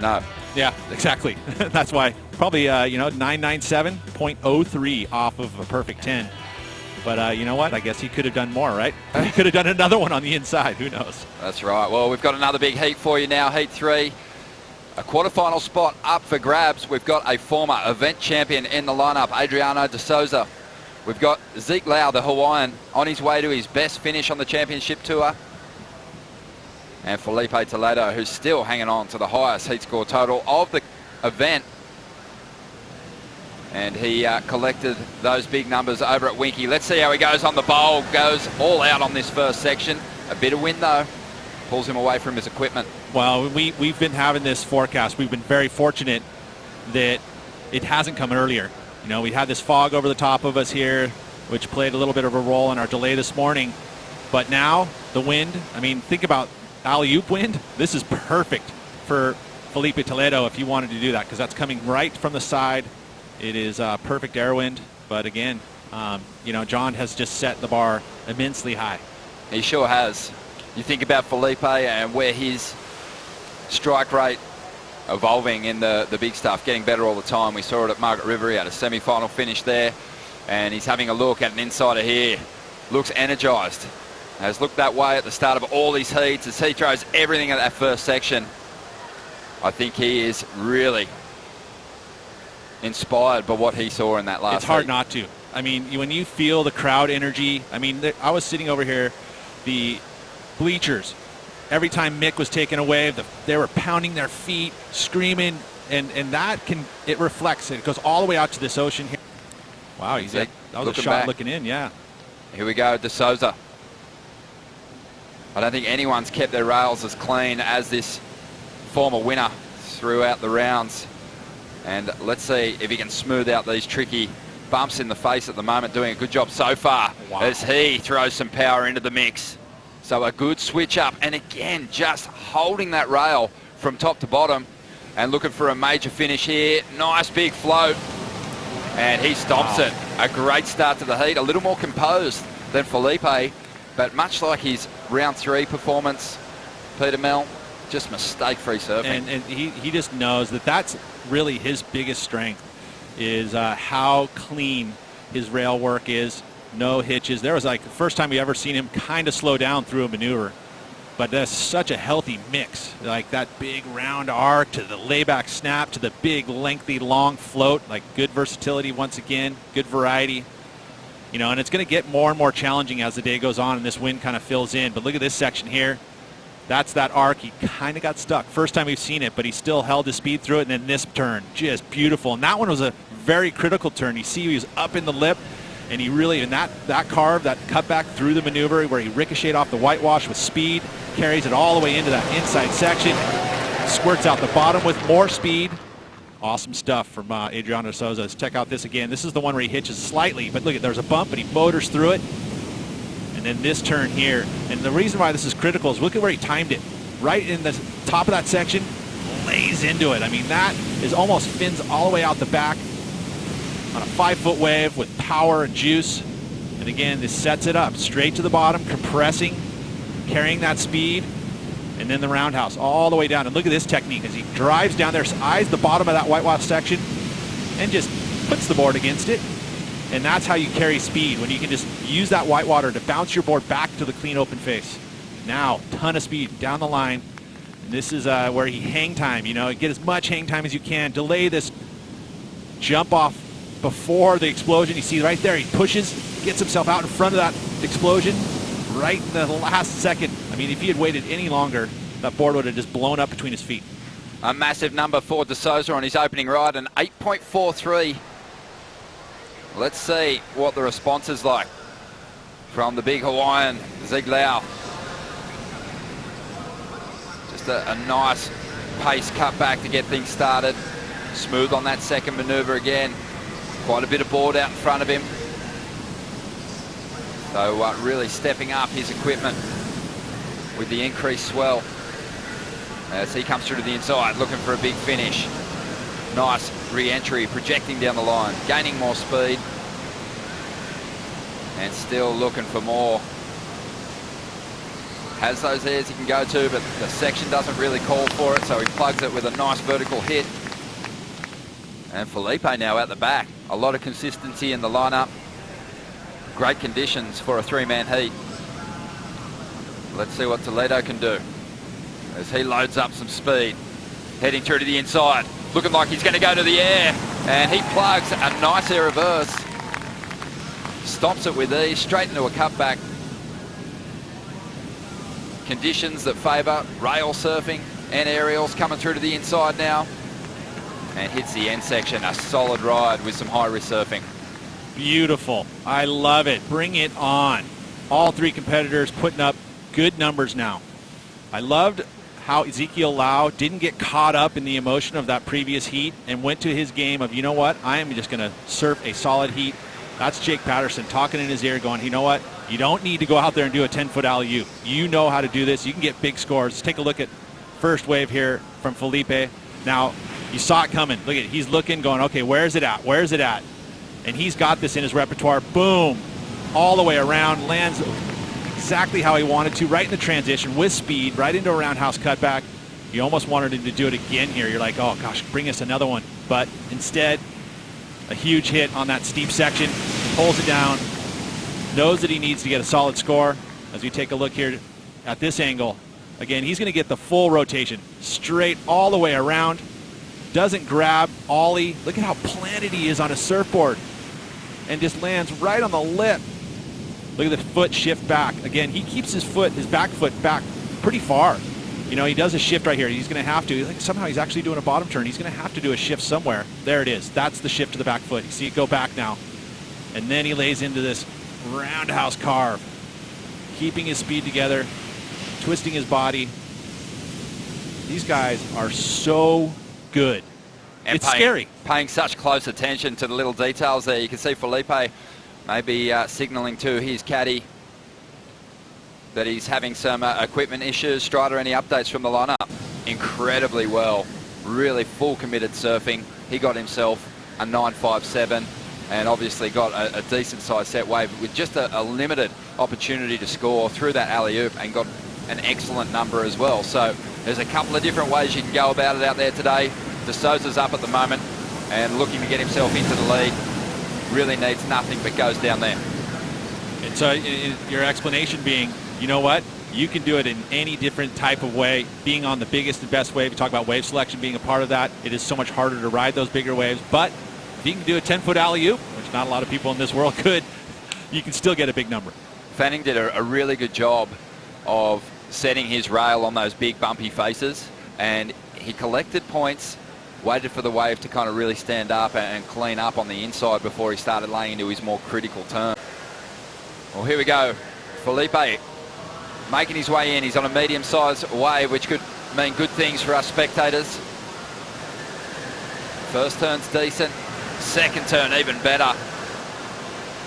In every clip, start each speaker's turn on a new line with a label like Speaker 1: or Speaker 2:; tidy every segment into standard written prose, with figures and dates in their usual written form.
Speaker 1: No.
Speaker 2: Yeah, exactly. That's why probably, 997.03 off of a perfect 10. But you know what? I guess he could have done more, right? He could have done another one on the inside. Who knows?
Speaker 1: That's right. Well, we've got another big heat for you now, Heat 3. A quarterfinal spot up for grabs. We've got a former event champion in the lineup, Adriano de Souza. We've got Ezekiel, the Hawaiian, on his way to his best finish on the championship tour. And Filipe Toledo, who's still hanging on to the highest heat score total of the event. And he collected those big numbers over at Winky. Let's see how he goes on the bowl. Goes all out on this first section. A bit of wind, though. Pulls him away from his equipment.
Speaker 2: Well, we've been having this forecast. We've been very fortunate that it hasn't come earlier. We had this fog over the top of us here, which played a little bit of a role in our delay this morning. But now, the wind, think about alley-oop wind. This is perfect for Filipe Toledo if you wanted to do that, because that's coming right from the side. It is perfect air wind. But again, John has just set the bar immensely high.
Speaker 1: He sure has. You think about Filipe and where his strike rate evolving in the big stuff, getting better all the time. We saw it at Margaret River. He had a semi-final finish there, and he's having a look at an insider here. Looks energised. Has looked that way at the start of all his heats as he throws everything at that first section. I think he is really inspired by what he saw in that last
Speaker 2: It's hard
Speaker 1: heat.
Speaker 2: not to. When you feel the crowd energy, I was sitting over here, the bleachers, every time Mick was taken away, they were pounding their feet, screaming, and it reflects. It goes all the way out to this ocean here. Wow, that was a shot back. Looking in, yeah.
Speaker 1: Here we go, de Souza. I don't think anyone's kept their rails as clean as this former winner throughout the rounds. And let's see if he can smooth out these tricky bumps in the face at the moment. Doing a good job so far as he throws some power into the mix. So a good switch up, and again, just holding that rail from top to bottom and looking for a major finish here. Nice big float, and he stomps it. A great start to the heat, a little more composed than Filipe, but much like his round 3 performance, Peter Mel, just mistake-free surfing.
Speaker 2: And he just knows that that's really his biggest strength, is how clean his rail work is. No hitches. There was the first time we ever seen him kind of slow down through a maneuver. But that's such a healthy mix. That big round arc to the layback snap to the big lengthy long float. Good versatility once again, good variety. And it's going to get more and more challenging as the day goes on and this wind kind of fills in. But look at this section here. That's that arc. He kind of got stuck. First time we've seen it, but he still held his speed through it. And then this turn, just beautiful. And that one was a very critical turn. You see he was up in the lip. And he really, in that carve, that cutback through the maneuver where he ricocheted off the whitewash with speed, carries it all the way into that inside section, squirts out the bottom with more speed. Awesome stuff from Adriano de Souza. Let's check out this again. This is the one where he hitches slightly, but look, there's a bump, and he motors through it. And then this turn here. And the reason why this is critical is look at where he timed it. Right in the top of that section, lays into it. That is almost fins all the way out the back on a 5-foot wave with power and juice. And again, this sets it up straight to the bottom, compressing, carrying that speed, and then the roundhouse all the way down. And look at this technique as he drives down there, eyes the bottom of that whitewash section, and just puts the board against it. And that's how you carry speed, when you can just use that whitewater to bounce your board back to the clean open face. Now, ton of speed down the line. And this is where he hang time, get as much hang time as you can, delay this jump off before the explosion. You see right there, he pushes, gets himself out in front of that explosion right in the last second. If he had waited any longer, that board would have just blown up between his feet.
Speaker 1: A massive number for de Souza on his opening ride, an 8.43. Let's see what the response is like from the big Hawaiian, Ezekiel. Just a nice pace cut back to get things started. Smooth on that second maneuver again. Quite a bit of board out in front of him. So really stepping up his equipment with the increased swell as he comes through to the inside looking for a big finish. Nice re-entry, projecting down the line, gaining more speed, and still looking for more. Has those airs he can go to, but the section doesn't really call for it, so he plugs it with a nice vertical hit. And Filipe now at the back. A lot of consistency in the lineup. Great conditions for a three-man heat. Let's see what Toledo can do as he loads up some speed. Heading through to the inside. Looking like he's going to go to the air. And he plugs a nice air reverse. Stops it with ease, straight into a cutback. Conditions that favour rail surfing and aerials coming through to the inside now. And hits the end section. A solid ride with some high-risk surfing.
Speaker 2: Beautiful. I love it. Bring it on. All three competitors putting up good numbers now. I loved how Ezekiel Lau didn't get caught up in the emotion of that previous heat and went to his game of, you know what, I am just going to surf a solid heat. That's Jake Patterson talking in his ear going, you know what, you don't need to go out there and do a 10-foot alley-oop. You know how to do this. You can get big scores. Let's take a look at first wave here from Filipe. Now, you saw it coming. Look at it. He's looking, going, okay, where's it at? Where's it at? And he's got this in his repertoire. Boom. All the way around. Lands exactly how he wanted to, right in the transition with speed, right into a roundhouse cutback. You almost wanted him to do it again here. You're like, oh, gosh, bring us another one. But instead, a huge hit on that steep section. Pulls it down. Knows that he needs to get a solid score. As we take a look here at this angle, again, he's going to get the full rotation. Straight all the way around. Doesn't grab, ollie. Look at how planted he is on a surfboard. And just lands right on the lip. Look at the foot shift back. Again, he keeps his foot, his back foot back pretty far. You know, he does a shift right here. He's going to have to. Like, somehow he's actually doing a bottom turn. He's going to have to do a shift somewhere. There it is. That's the shift to the back foot. You see it go back now. And then he lays into this roundhouse carve. Keeping his speed together. Twisting his body. These guys are so good.
Speaker 1: And
Speaker 2: it's scary.
Speaker 1: Paying such close attention to the little details there. You can see Filipe maybe signaling to his caddy that he's having some equipment issues. Strider, any updates from the lineup? Incredibly well. Really full committed surfing. He got himself a 9.57 and obviously got a decent size set wave with just a limited opportunity to score through that alley-oop and got an excellent number as well. So there's a couple of different ways you can go about it out there today. De Souza's up at the moment and looking to get himself into the lead. Really needs nothing but goes down there.
Speaker 2: And so your explanation being, you know what? You can do it in any different type of way. Being on the biggest and best wave, you talk about wave selection being a part of that. It is so much harder to ride those bigger waves. But if you can do a 10-foot alley-oop, which not a lot of people in this world could, you can still get a big number.
Speaker 1: Fanning did a really good job of setting his rail on those big bumpy faces, and he collected points, waited for the wave to kind of really stand up and clean up on the inside before he started laying into his more critical turn. Well, here we go. Filipe making his way in. He's on a medium-sized wave, which could mean good things for us spectators. First turn's decent. Second turn even better.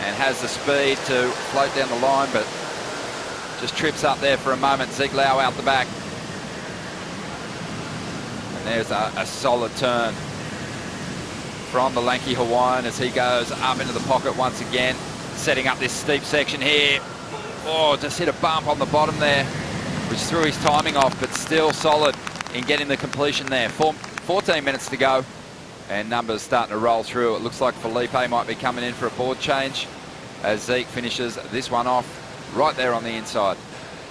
Speaker 1: And has the speed to float down the line, but just trips up there for a moment. Ezekiel Lau out the back. And there's a solid turn from the lanky Hawaiian as he goes up into the pocket once again, setting up this steep section here. Oh, just hit a bump on the bottom there, which threw his timing off, but still solid in getting the completion there. 14 minutes to go, and numbers starting to roll through. It looks like Filipe might be coming in for a board change as Zeke finishes this one off right there on the inside.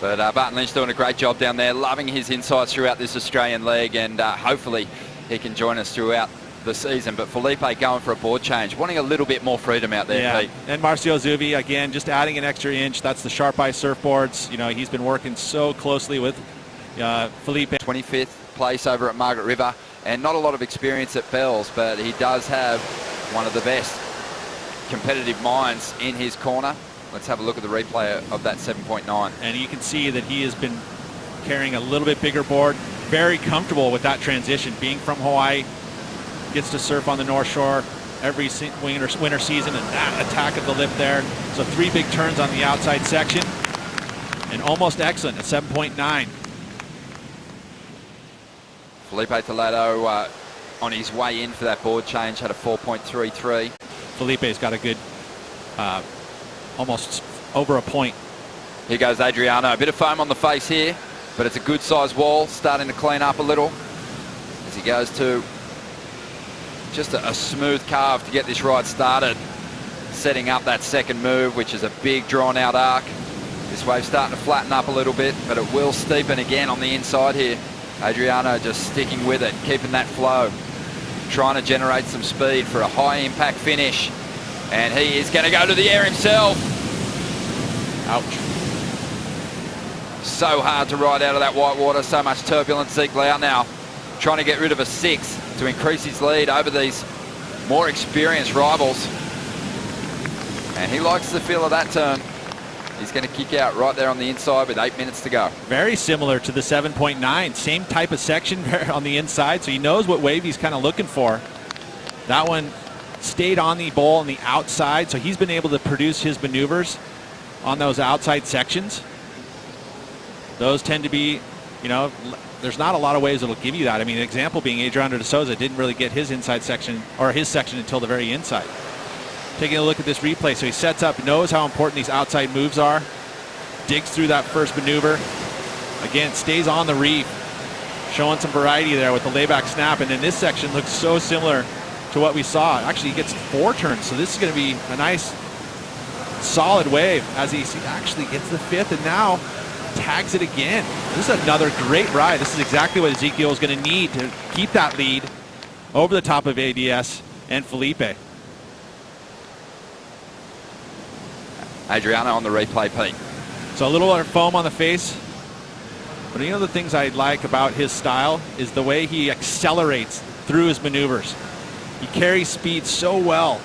Speaker 1: But Barton Lynch doing a great job down there, loving his insights throughout this Australian league, and hopefully he can join us throughout the season. But Filipe going for a board change, wanting a little bit more freedom out there, Pete.
Speaker 2: And Marcio Zuvi, again, just adding an extra inch. That's the Sharp Eye surfboards. You know, he's been working so closely with Filipe.
Speaker 1: 25th place over at Margaret River, and not a lot of experience at Bells, but he does have one of the best competitive minds in his corner. Let's have a look at the replay of that 7.9.
Speaker 2: And you can see that he has been carrying a little bit bigger board. Very comfortable with that transition. Being from Hawaii, gets to surf on the North Shore every winter season, and that attack of the lip there. So 3 big turns on the outside section, and almost excellent at 7.9.
Speaker 1: Filipe Toledo on his way in for that board change had a 4.33.
Speaker 2: Felipe's got a good, almost over a point
Speaker 1: Here goes Adriano. A bit of foam on the face here, but it's a good sized wall, starting to clean up a little as he goes to just a smooth carve to get this ride started, setting up that second move, which is a big drawn out arc. This wave's starting to flatten up a little bit, but it will steepen again on the inside here. Adriano just sticking with it, keeping that flow, trying to generate some speed for a high impact finish. And he is going to go to the air himself.
Speaker 2: Ouch.
Speaker 1: So hard to ride out of that white water, so much turbulence. Ezekiel out now, trying to get rid of a 6 to increase his lead over these more experienced rivals. And he likes the feel of that turn. He's going to kick out right there on the inside with 8 minutes to go.
Speaker 2: Very similar to the 7.9. Same type of section on the inside, so he knows what wave he's kind of looking for. That one stayed on the bowl on the outside, so he's been able to produce his maneuvers on those outside sections. Those tend to be, you know, there's not a lot of ways that'll give you that. I mean, an example being Adriano de Souza didn't really get his inside section, or his section, until the very inside. Taking a look at this replay, so he sets up, knows how important these outside moves are, digs through that first maneuver, again, stays on the reef, showing some variety there with the layback snap, and then this section looks so similar to what we saw. Actually, he gets 4 turns, so this is going to be a nice, solid wave as he actually gets the 5th, and now tags it again. This is another great ride. This is exactly what Ezekiel is going to need to keep that lead over the top of ADS and Filipe.
Speaker 1: Adriano on the replay, Pete.
Speaker 2: So a little foam on the face. But you know the things I like about his style is the way he accelerates through his maneuvers. He carries speed so well.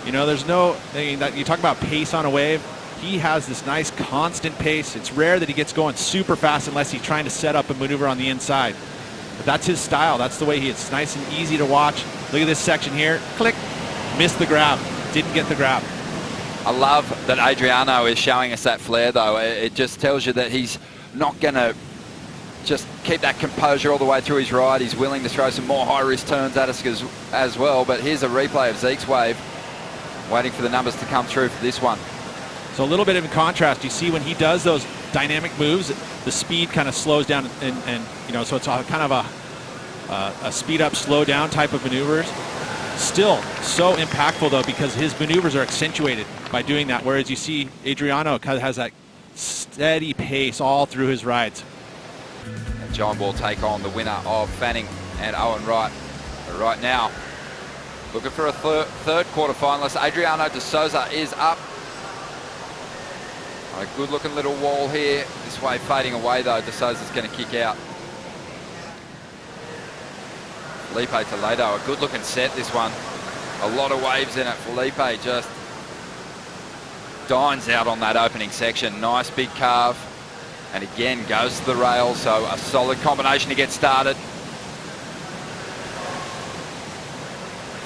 Speaker 2: You know, there's no, you talk about pace on a wave. He has this nice constant pace. It's rare that he gets going super fast unless he's trying to set up a maneuver on the inside. But that's his style. That's the way it's nice and easy to watch. Look at this section here. Click. Missed the grab. Didn't get the grab.
Speaker 1: I love that Adriano is showing us that flair, though. It just tells you that he's not going to just keep that composure all the way through his ride. He's willing to throw some more high-risk turns at us as well. But here's a replay of Zeke's wave, waiting for the numbers to come through for this one.
Speaker 2: So a little bit of a contrast. You see when he does those dynamic moves, the speed kind of slows down, and you know, so it's kind of a speed up, slow down type of maneuvers. Still so impactful though, because his maneuvers are accentuated by doing that. Whereas you see Adriano kind of has that steady pace all through his rides.
Speaker 1: And John will take on the winner of Fanning and Owen Wright. But right now, looking for a third quarterfinalist. Adriano de Souza is up. A good looking little wall here. This wave fading away though. De Souza's going to kick out. Filipe Toledo, a good looking set this one. A lot of waves in it. Filipe just dines out on that opening section. Nice big carve. And again goes to the rail, so a solid combination to get started.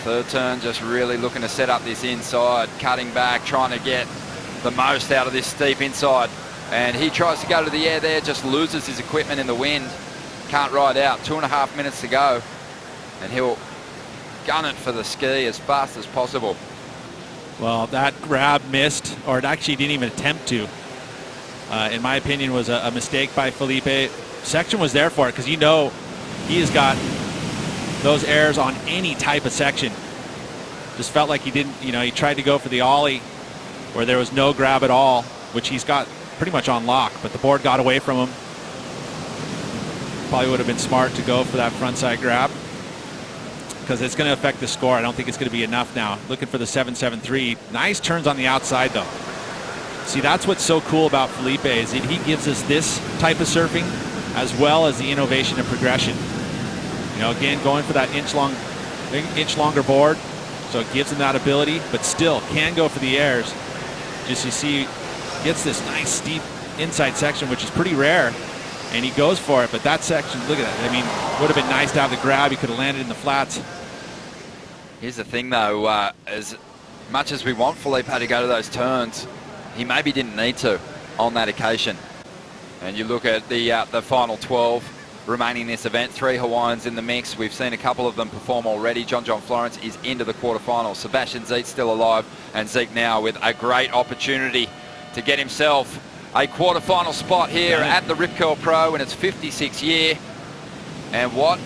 Speaker 1: Third turn, just really looking to set up this inside, cutting back, trying to get the most out of this steep inside. And he tries to go to the air there, just loses his equipment in the wind. Can't ride out. 2.5 minutes to go. And he'll gun it for the ski as fast as possible.
Speaker 2: Well, that grab missed, or it actually didn't even attempt to. In my opinion, was a mistake by Filipe. Section was there for it, because you know he has got those airs on any type of section. Just felt like he didn't, you know, he tried to go for the ollie where there was no grab at all, which he's got pretty much on lock, but the board got away from him. Probably would have been smart to go for that frontside grab, because it's going to affect the score. I don't think it's going to be enough now. Looking for the 7.73. Nice turns on the outside, though. See, that's what's so cool about Filipe, is that he gives us this type of surfing as well as the innovation and progression. You know, again, going for that inch longer board, so it gives him that ability, but still can go for the airs. Just, you see, gets this nice steep inside section, which is pretty rare, and he goes for it. But that section, look at that. I mean, would have been nice to have the grab. He could have landed in the flats.
Speaker 1: Here's the thing, though. As much as we want Filipe to go to those turns, he maybe didn't need to on that occasion. And you look at the final 12 remaining in this event, 3 Hawaiians in the mix. We've seen a couple of them perform already. John Florence is into the quarterfinals. Sebastian Zeke's still alive, and Zeke now with a great opportunity to get himself a quarterfinal spot here
Speaker 2: Done it.
Speaker 1: at the Rip Curl Pro in its 56th year. And what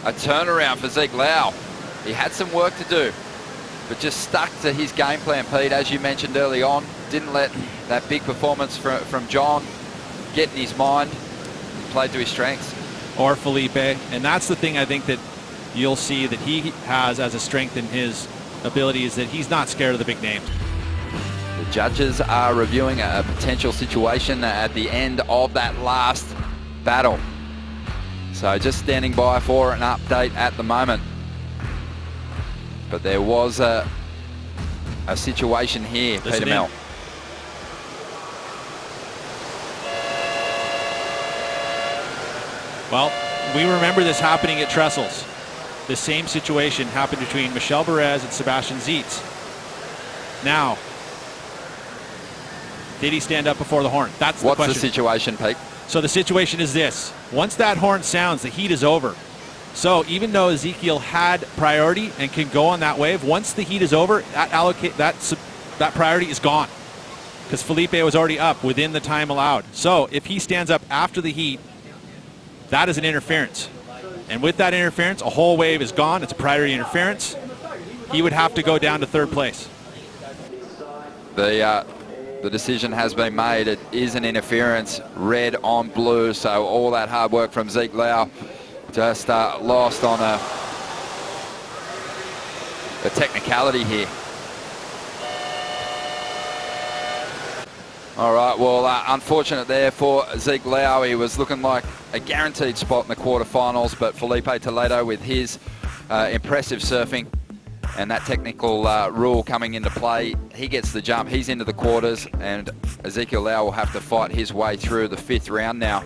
Speaker 1: a turnaround for Zeke Lau. He had some work to do, but just stuck to his game plan, Pete, as you mentioned early on. Didn't let that big performance from John get in his mind. He played to his strengths.
Speaker 2: Or Filipe. And that's the thing I think that you'll see that he has as a strength in his ability, is that he's not scared of the big names.
Speaker 1: The judges are reviewing a potential situation at the end of that last battle. So just standing by for an update at the moment. But there was a situation here,
Speaker 2: Listen
Speaker 1: Peter
Speaker 2: in.
Speaker 1: Mel.
Speaker 2: Well, we remember this happening at Trestles. The same situation happened between Michel Perez and Sebastian Zietz. Now, did he stand up before the horn? That's the
Speaker 1: What's
Speaker 2: question.
Speaker 1: the situation, Pete?
Speaker 2: So the situation is this. Once that horn sounds, the heat is over. So even though Ezekiel had priority and can go on that wave, once the heat is over, that priority is gone, because Filipe was already up within the time allowed. So if he stands up after the heat, that is an interference. And with that interference, a whole wave is gone. It's a priority interference. He would have to go down to third place.
Speaker 1: The decision has been made. It is an interference, red on blue. So all that hard work from Zeke Lau just lost on a technicality here. All right, well, unfortunate there for Zeke Lau. He was looking like a guaranteed spot in the quarterfinals, but Filipe Toledo, with his impressive surfing and that technical rule coming into play, he gets the jump. He's into the quarters, and Ezekiel Lau will have to fight his way through the 5th round now.